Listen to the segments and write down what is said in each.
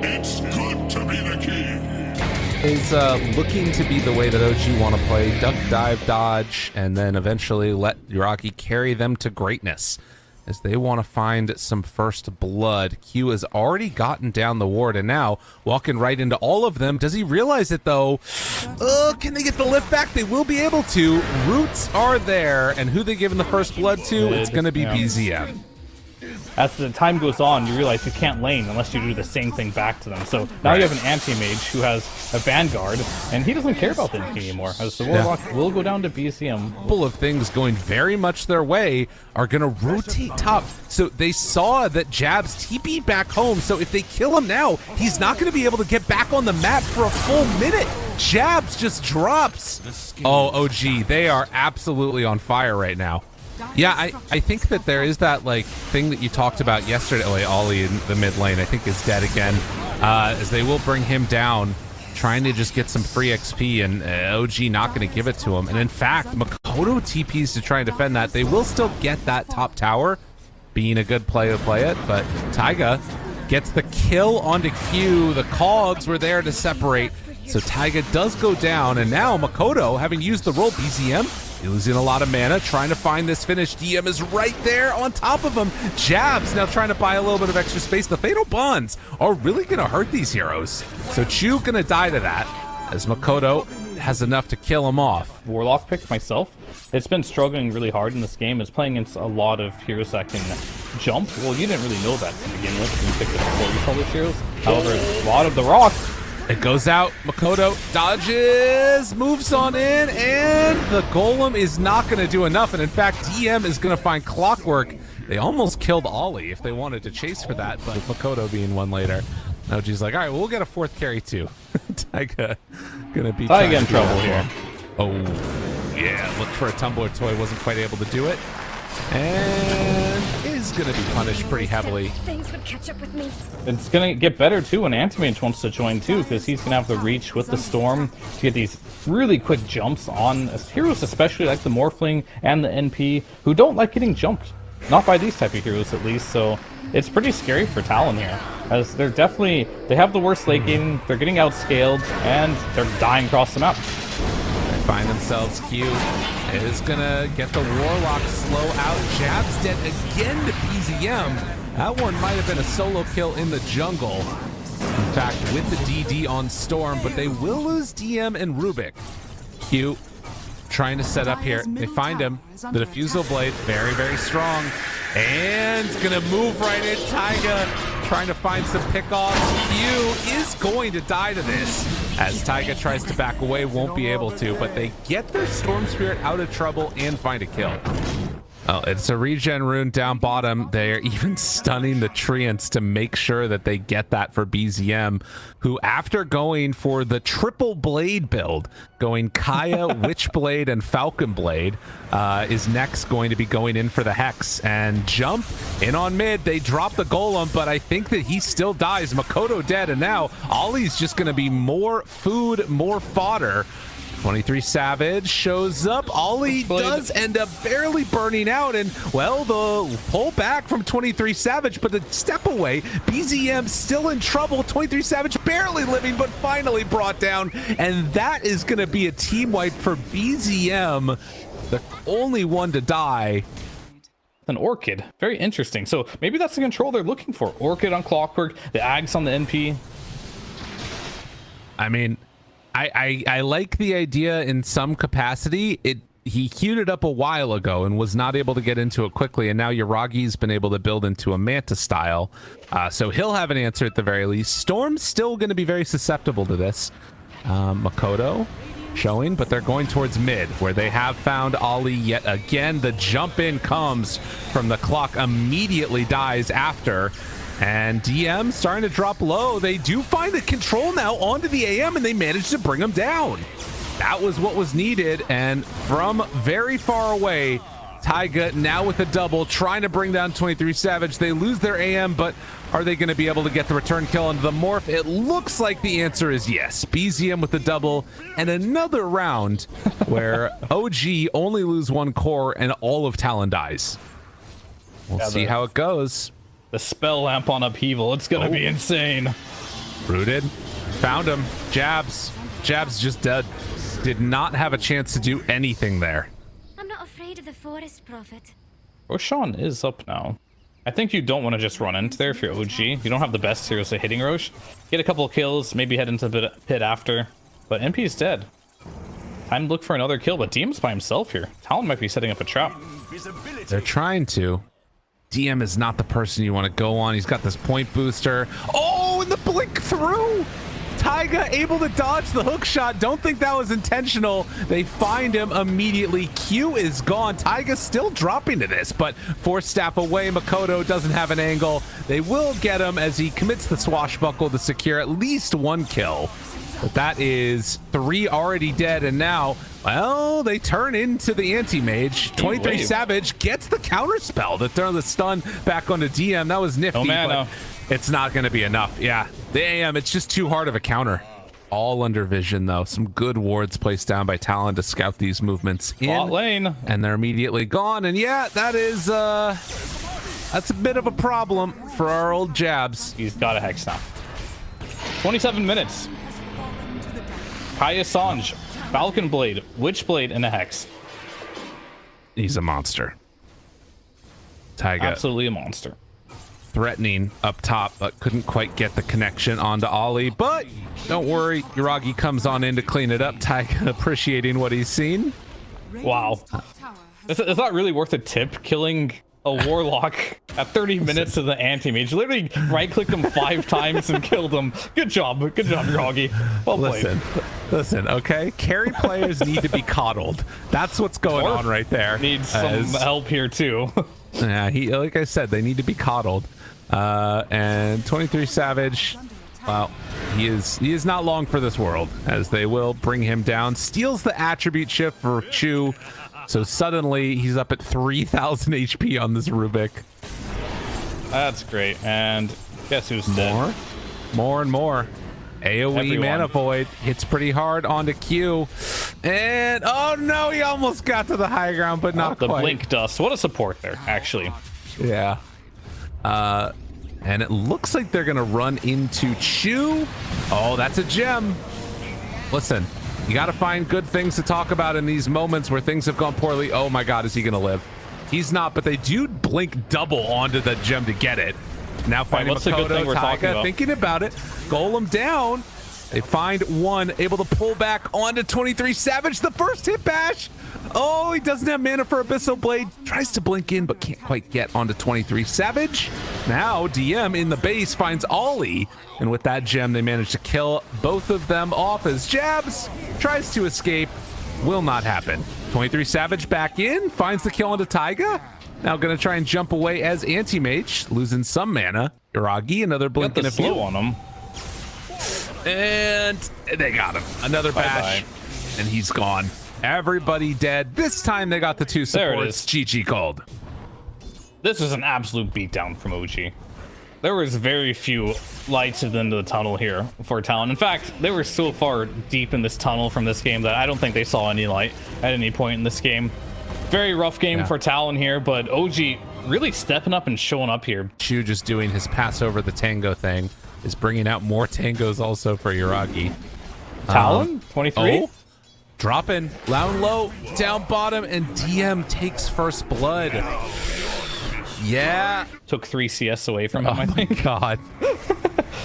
It's good to be the king. Is looking to be the way that OG want to play. Duck, dive, dodge, and then eventually let Yuragi carry them to greatness as they want to find some first blood. Q has already gotten down the ward and now walking right into all of them. Does he realize it though? Can they get the lift back? They will be able to. Roots are there, and who they giving the first blood to? It's going to be BZM. As the time goes on, you realize you can't lane unless you do the same thing back to them. So now you have an anti-mage who has a Vanguard, and he doesn't care about the NP anymore, as the Warlock will go down to BCM. A couple of things going very much their way are going to rotate top. So they saw that Jabs TP'd back home, so if they kill him now, he's not going to be able to get back on the map for a full minute. Jabs just drops. Oh, OG, they are absolutely on fire right now. Yeah, I think that there is that like thing that you talked about yesterday. Oh, wait, Ollie in the mid lane I think is dead again, as they will bring him down, trying to just get some free XP, and OG not going to give it to him. And in fact, Makoto TPs to try and defend that. They will still get that top tower, being a good play to play it, but Taiga gets the kill onto Q. The cogs were there to separate, so Taiga does go down, and now Makoto, having used the role, BZM losing a lot of mana, trying to find this finish. DM is right there on top of him. Jabs now trying to buy a little bit of extra space. The Fatal Bonds are really going to hurt these heroes. So Chu going to die to that, as Makoto has enough to kill him off. Warlock pick myself. It's been struggling really hard in this game. It's playing against a lot of heroes that can jump. Well, you didn't really know that to begin with when you picked this before you saw these heroes. However, a lot of the rock. It goes out. Makoto dodges, moves on in, and the golem is not going to do enough. And in fact, DM is going to find Clockwork. They almost killed Ollie if they wanted to chase for that, but Makoto being one later. OG's like, all right, well, we'll get a fourth carry too. Taiga going to be Taiga in trouble here. Oh, yeah. Looked for a tumbler toy, wasn't quite able to do it. And is going to be punished pretty heavily. It's going to get better too when Antimage wants to join too, because he's going to have the reach with the Storm to get these really quick jumps on heroes, especially like the Morphling and the NP, who don't like getting jumped. Not by these type of heroes at least, so it's pretty scary for Talon here, as they have the worst late game, they're getting outscaled, and they're dying across the map. Find themselves. Q is gonna get the Warlock slow out. Jabs dead again to BZM. That one might have been a solo kill in the jungle. In fact, with the DD on Storm, but they will lose DM and Rubik. Q trying to set up here. They find him. The Diffusal Blade, very, very strong. And gonna move right in. Taiga trying to find some pickoffs. Q is going to die to this, as Taiga tries to back away, won't be able to, but they get their Storm Spirit out of trouble and find a kill. Oh, it's a regen rune down bottom. They're even stunning the Treants to make sure that they get that for BZM, who, after going for the triple blade build, going Kaya, Witchblade, and Falcon Blade, is next going to be going in for the Hex. And jump in on mid. They drop the Golem, but I think that he still dies. Makoto dead, and now Ollie's just going to be more food, more fodder. 23 Savage shows up. Ollie does end up barely burning out, and well, the pull back from 23 Savage, but the step away. BZM still in trouble. 23 Savage barely living, but finally brought down, and that is going to be a team wipe for BZM, the only one to die. An Orchid, very interesting. So maybe that's the control they're looking for. Orchid on Clockwork, the Ags on the NP. I mean, I like the idea in some capacity. He queued it up a while ago and was not able to get into it quickly, and now Yuragi's been able to build into a Manta style, so he'll have an answer at the very least. Storm's still going to be very susceptible to this. Makoto showing, but they're going towards mid, where they have found Ollie yet again. The jump in comes from the clock, immediately dies after. And DM starting to drop low. They do find the control now onto the AM, and they managed to bring him down. That was what was needed, and from very far away, Taiga now with a double, trying to bring down 23 Savage. They lose their AM, but are they going to be able to get the return kill into the Morph? It looks like the answer is yes. BZM with the double, and another round where OG only lose one core and all of Talon dies. We'll see how it goes. The spell lamp on upheaval, it's gonna be insane. Rooted. Found him. Jabs. Jabs just dead. Did not have a chance to do anything there. I'm not afraid of the forest, Prophet. Roshan is up now. I think you don't want to just run into there if you're OG. You don't have the best heroes at hitting Rosh. Get a couple of kills, maybe head into the pit after. But MP is dead. Time to look for another kill, but DM's by himself here. Talon might be setting up a trap. They're trying to. DM is not the person you want to go on. He's got this point booster. Oh, and the blink through. Taiga able to dodge the hook shot. Don't think that was intentional. They find him immediately. Q is gone. Taiga's still dropping to this, but force staff away. Makoto doesn't have an angle. They will get him as he commits the swashbuckle to secure at least one kill. But that is 3 already dead, and now, well, they turn into the anti-mage. 23 Savage gets the counter spell to throw the stun back onto DM. That was nifty, but it's not going to be enough. Yeah, the AM, it's just too hard of a counter. All under vision, though. Some good wards placed down by Talon to scout these movements in. Bot lane. And they're immediately gone. And yeah, that is, that's a bit of a problem for our old Jabs. He's got a hex now. 27 minutes. Kai Assange, Falcon Blade, Witchblade, and a hex. He's a monster. Taiga. Absolutely a monster. Threatening up top, but couldn't quite get the connection onto Ollie. But don't worry, Yuragi comes on in to clean it up. Taiga appreciating what he's seen. Wow. Is that really worth a tip? Killing a warlock at 30 minutes of the anti-mage. Literally right-clicked him 5 times and killed him. Good job, Yuragi. Well played. Listen, okay? Carry players need to be coddled. That's what's going on right there. Needs some help here too. Yeah, like I said, they need to be coddled. And 23 Savage, well, he is not long for this world, as they will bring him down. Steals the attribute shift for Chu. So suddenly he's up at 3,000 HP on this Rubik. That's great. And guess who's dead? More and more. AoE Mana Void hits pretty hard onto Q. And oh no, he almost got to the high ground, but not quite. The blink dust. What a support there, actually. Yeah. And it looks like they're gonna run into Chu. Oh, that's a gem. Listen. You got to find good things to talk about in these moments where things have gone poorly. Oh my God, is he going to live? He's not, but they do blink double onto the gem to get it. Now finding Makoto, Taiga, thinking about it. Golem down. They find one, able to pull back onto 23 Savage. The first hit bash. Oh, he doesn't have mana for Abyssal Blade. Tries to blink in, but can't quite get onto 23 Savage. Now DM in the base finds Ollie. And with that gem, they manage to kill both of them off as Jabs tries to escape. Will not happen. 23 Savage back in, finds the kill onto Taiga. Now gonna try and jump away as anti-mage, losing some mana. Yuragi, another blink and a few on him. And they got him. Another bash, and he's gone. Everybody dead. This time they got the 2 supports. GG called. This was an absolute beatdown from OG. There was very few lights at the end of the tunnel here for Talon. In fact, they were so far deep in this tunnel from this game that I don't think they saw any light at any point in this game. Very rough game for Talon here, but OG really stepping up and showing up here. Chu just doing his pass over the tango thing is bringing out more tangos also for Yuragi. Talon, 23. Oh, dropping, low, down bottom, and DM takes first blood. Yeah. Took 3 CS away from him, I think. Oh my God.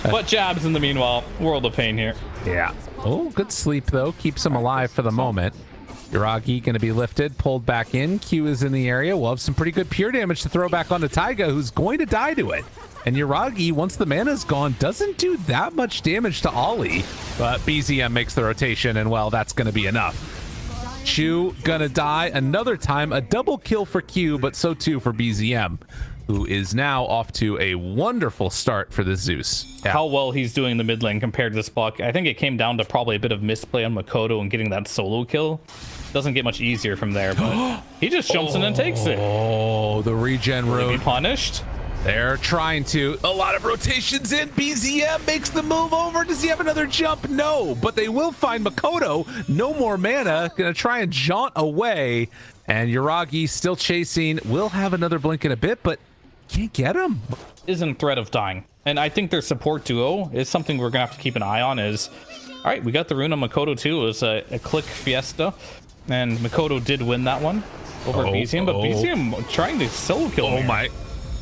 But Jabs in the meanwhile, world of pain here. Yeah. Oh, good sleep though. Keeps him alive for the moment. Yuragi going to be lifted, pulled back in. Q is in the area. We'll have some pretty good pure damage to throw back onto Taiga, who's going to die to it. And Yuragi, once the mana's gone, doesn't do that much damage to Ollie. But BZM makes the rotation, and well, that's going to be enough. Chu gonna die another time. A double kill for Q, but so too for BZM, who is now off to a wonderful start for the Zeus. Yeah. How well he's doing in the mid lane compared to this block. I think it came down to probably a bit of misplay on Makoto and getting that solo kill. Doesn't get much easier from there, but he just jumps in and takes it. Oh, the regen road. Will he be punished? They're trying to. A lot of rotations in. BZM makes the move over. Does he have another jump? No, but they will find Makoto. No more mana. Gonna try and jaunt away. And Yuragi still chasing. Will have another blink in a bit, but can't get him. Is in threat of dying. And I think their support duo is something we're going to have to keep an eye on is... All right, we got the rune on Makoto too. It was a click fiesta. And Makoto did win that one over BZM. But BZM trying to solo kill him. Oh my.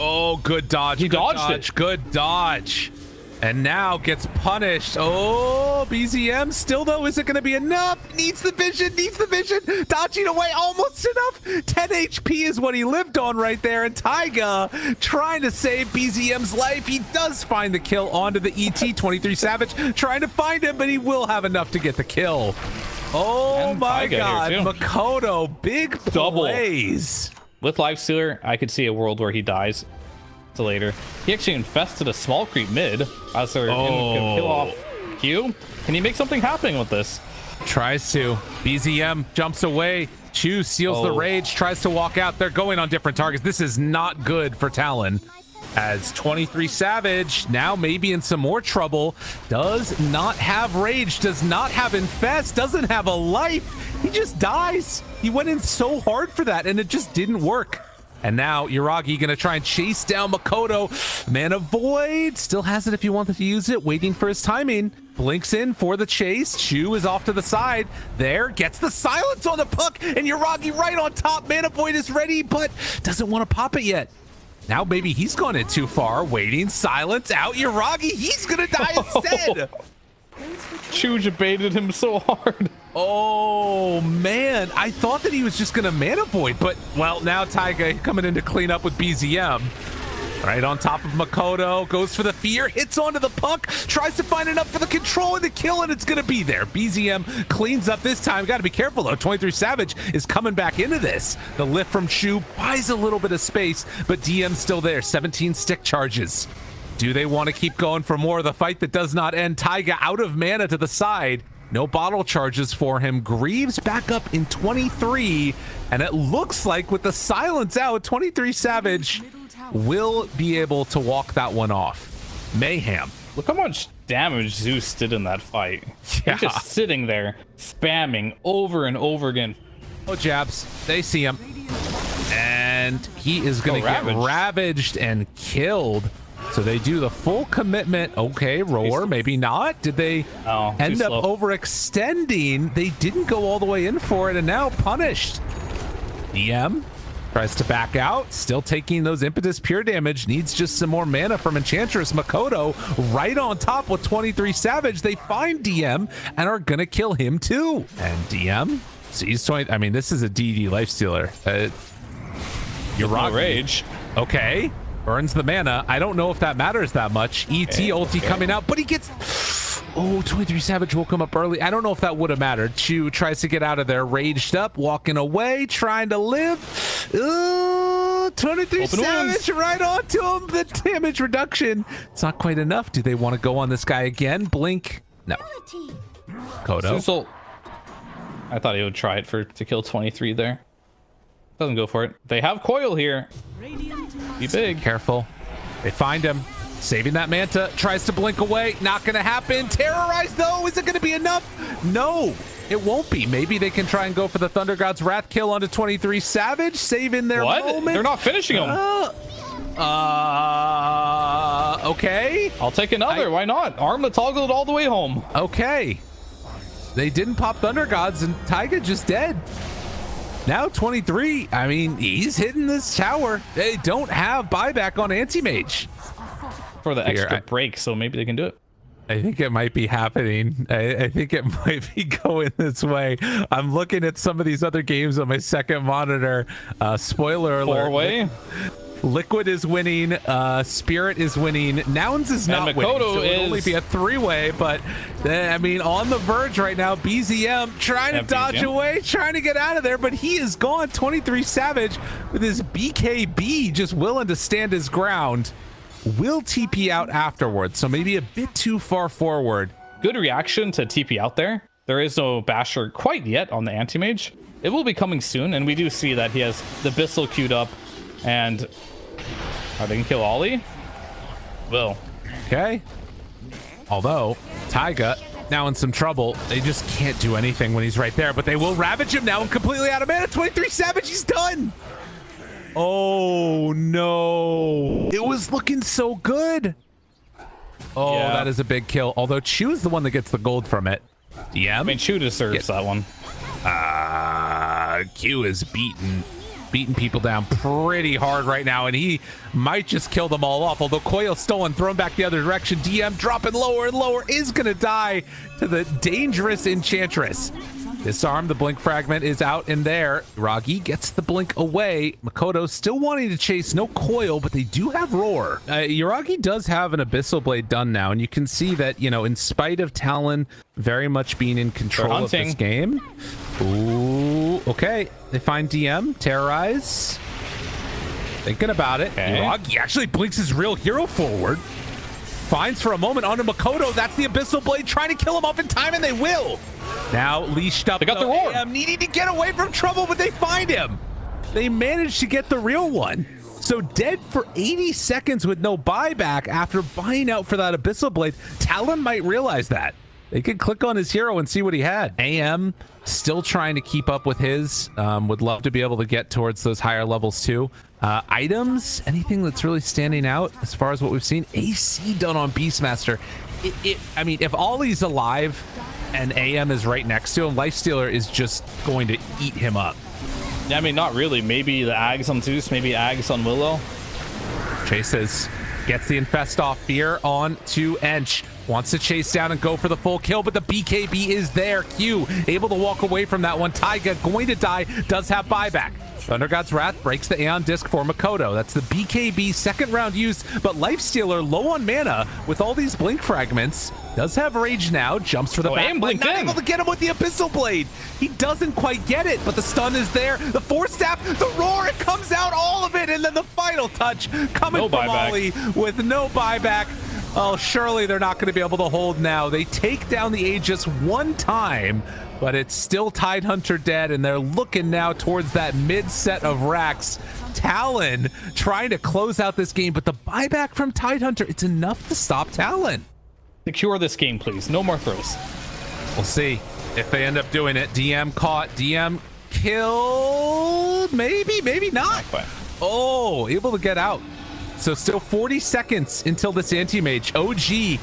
Oh, good dodge. He dodged it. Good dodge. And now gets punished. Oh, BZM still though isn't going to be enough. Needs the vision. Dodging away, almost enough. 10 HP is what he lived on right there. And Taiga trying to save BZM's life. He does find the kill onto the ET. 23 Savage trying to find him, but he will have enough to get the kill. Oh and my God, Makoto, big plays. With Lifestealer, I could see a world where he dies to later. He actually infested a small creep mid as they're gonna kill off Q. Can he make something happen with this? Tries to. BZM jumps away. Chu seals the rage, tries to walk out. They're going on different targets. This is not good for Talon. As 23 Savage now maybe in some more trouble. Does not have rage, does not have infest, doesn't have a life. He just dies. He went in so hard for that and it just didn't work. And now Yuragi gonna try and chase down Makoto. Mana Void still has it if he wanted to use it, waiting for his timing. Blinks in for the chase. Chu is off to the side. There, gets the silence on the puck, and Yuragi right on top. Mana Void is ready, but doesn't want to pop it yet. Now maybe he's gone in too far. Waiting, silence out. Yuragi, he's gonna die instead. Chu baited him so hard. Oh man, I thought that he was just gonna Mana Void, but well, now Taiga coming in to clean up with BZM. Right on top of Makoto, goes for the fear, hits onto the puck, tries to find enough for the control and the kill, and it's gonna be there. BZM cleans up this time. Gotta be careful though. 23 Savage is coming back into this. The lift from Chu buys a little bit of space, but DM's still there. 17 stick charges. Do they want to keep going for more of the fight that does not end? Taiga out of mana to the side. No bottle charges for him. Greaves back up in 23. And it looks like with the silence out, 23 Savage will be able to walk that one off. Mayhem. Look how much damage Zeus did in that fight. Yeah. He's just sitting there, spamming over and over again. Oh, jabs. They see him. And he is going to get ravaged and killed. So they do the full commitment. Okay, roar, maybe not. Did they end up overextending? They didn't go all the way in for it and now punished. DM tries to back out, still taking those impetus pure damage, needs just some more mana from Enchantress. Makoto right on top with 23 Savage. They find DM and are gonna kill him too. And DM sees 20. I mean, this is a DD Lifestealer. Yuragi. Rage. Okay. Burns the mana. I don't know if that matters that much. ET ulti coming out, but he gets... Oh, 23 Savage will come up early. I don't know if that would have mattered. Chu tries to get out of there, raged up, walking away, trying to live. Ooh, 23 Savage right onto him. The damage reduction. It's not quite enough. Do they want to go on this guy again? Blink. No. Kodo. I thought he would try it to kill 23 there. Doesn't go for it. They have coil here. Be big. Careful. They find him. Saving that Manta. Tries to blink away. Not going to happen. Terrorize, though. Is it going to be enough? No, it won't be. Maybe they can try and go for the Thunder God's Wrath kill onto 23 Savage. Saving their moment. They're not finishing him. Okay. I'll take another. Why not? Arm the toggle all the way home. Okay. They didn't pop Thunder Gods, and Taiga just dead. Now 23, I mean, he's hitting this tower. They don't have buyback on Anti-Mage. For the extra break, so maybe they can do it. I think it might be happening. I think it might be going this way. I'm looking at some of these other games on my second monitor. Spoiler alert. Four-way? Liquid is winning, Spirit is winning, Nouns is not winning, so it'll only be a three-way, but I mean, on the verge right now. BZM trying to dodge away, trying to get out of there, but he is gone. 23 Savage with his BKB just willing to stand his ground. Will TP out afterwards, so maybe a bit too far forward. Good reaction to TP out there. There is no Basher quite yet on the Anti-Mage. It will be coming soon, and we do see that he has the Bissell queued up. And they can kill Ollie? Will. Okay. Although, Taiga now in some trouble. They just can't do anything when he's right there, but they will ravage him now. I'm completely out of mana. 23 Savage, he's done. Oh, no. It was looking so good. Oh, Yeah. that is a big kill. Although Chu is the one that gets the gold from it. DM? I mean, Chu deserves that one. Q is beating people down pretty hard right now, and he might just kill them all off. Although Coil's stolen, thrown back the other direction. DM dropping lower and lower, is gonna die to the dangerous Enchantress. Disarm, the blink fragment is out in there. Yuragi gets the blink away. Makoto still wanting to chase, no coil, but they do have roar. Yuragi does have an Abyssal Blade done now, and you can see that, you know, in spite of Talon very much being in control of this game. Ooh, okay. They find DM, terrorize. Thinking about it. Okay. Yuragi actually blinks his real hero forward. Finds for a moment onto Makoto. That's the Abyssal Blade trying to kill him off in time, and they will. Now leashed up. They got the roar. AM needing to get away from trouble, but they find him. They managed to get the real one. So dead for 80 seconds with no buyback after buying out for that Abyssal Blade. Talon might realize that. They could click on his hero and see what he had. AM still trying to keep up with his. Would love to be able to get towards those higher levels too. Items, anything that's really standing out as far as what we've seen? AC done on Beastmaster. I mean, if Ollie's alive and AM is right next to him, Lifestealer is just going to eat him up. Yeah, I mean, not really. Maybe the Ags on Zeus, maybe Ags on Willow. Chases, gets the Infest off. Fear on to Ench. Wants to chase down and go for the full kill, but the BKB is there. Q able to walk away from that one. Taiga going to die, does have buyback. Thunder God's Wrath breaks the Aeon Disc for Makoto. That's the BKB second round use, but Lifestealer low on mana with all these blink fragments. Does have rage now, jumps for the back. Not able to get him with the Abyssal Blade. He doesn't quite get it, but the stun is there. The Force Staff, the roar, it comes out, all of it, and then the final touch coming from Ollie with no buyback. Oh, surely they're not going to be able to hold now. They take down the Aegis one time, but it's still Tidehunter dead, and they're looking now towards that mid set of racks. Talon trying to close out this game, but the buyback from Tidehunter, it's enough to stop Talon. Secure this game, please. No more throws. We'll see if they end up doing it. DM caught, DM killed, maybe not. Oh, able to get out. So still 40 seconds until this anti-mage. OG,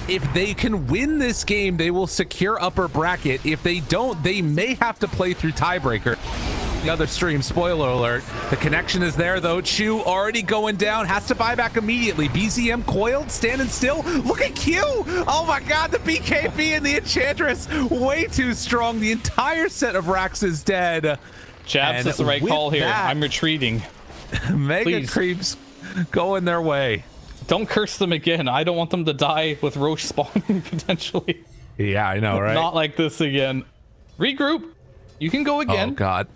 if they can win this game, they will secure upper bracket. If they don't, they may have to play through tiebreaker. The other stream, spoiler alert, the connection is there though. Chu already going down, has to buy back immediately. BZM coiled, standing still. Look at Q. Oh my God, the BKB and the Enchantress, way too strong. The entire set of racks is dead. Jabs is the right call here. I'm retreating. Mega creeps going their way. Don't curse them again. I don't want them to die with Roche spawning potentially. Yeah, I know, right? Not like this again. Regroup. You can go again. Oh God.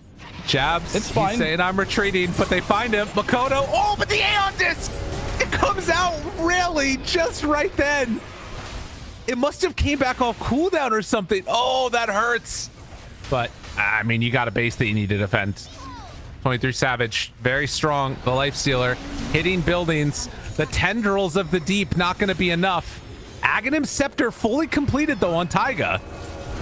Jabs. It's fine. He's saying I'm retreating, but they find him. Makoto. Oh, but the Aeon Disc! It comes out really just right then. It must have came back off cooldown or something. Oh, that hurts. But I mean, you got a base that you need to defend. 23 Savage, very strong. The Lifestealer hitting buildings. The Tendrils of the Deep not going to be enough. Aghanim Scepter fully completed though on Taiga.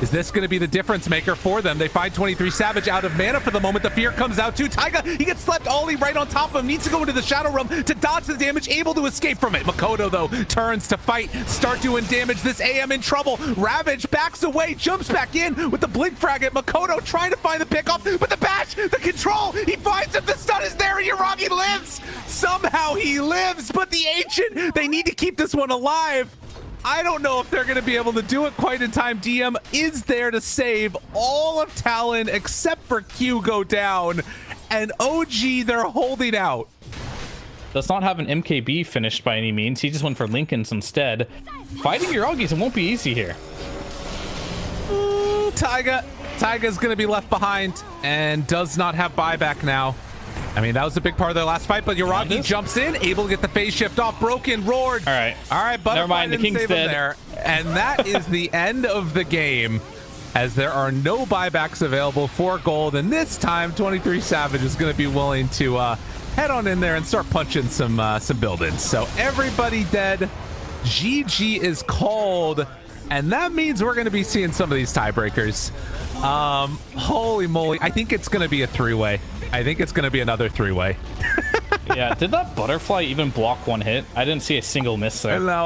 Is this going to be the difference maker for them? They find 23 Savage out of mana for the moment. The fear comes out too. Taiga, he gets slept Ollie right on top of him. Needs to go into the Shadow Realm to dodge the damage. Able to escape from it. Makoto, though, turns to fight. Start doing damage. This AM in trouble. Ravage backs away. Jumps back in with the Blink Fragment. Makoto trying to find the pickoff. But the bash, the control. He finds him. The stun is there. Yuragi lives. Somehow he lives. But the Ancient, they need to keep this one alive. I don't know if they're going to be able to do it quite in time. DM is there to save all of Talon except for Q go down. And OG, they're holding out. Does not have an MKB finished by any means. He just went for Lincoln's instead. Fighting Yuragis, it won't be easy here. Ooh, Taiga's going to be left behind and does not have buyback now. I mean, that was a big part of their last fight, but Yuragi jumps in, able to get the phase shift off, broken, roared. All right, but never mind, the King's dead. There. And that is the end of the game, as there are no buybacks available for gold. And this time, 23 Savage is going to be willing to head on in there and start punching some buildings. So everybody dead. GG is called. And that means we're going to be seeing some of these tiebreakers. Holy moly. I think it's going to be a three-way. I think it's going to be another three-way. Yeah, did that butterfly even block one hit? I didn't see a single miss there. No,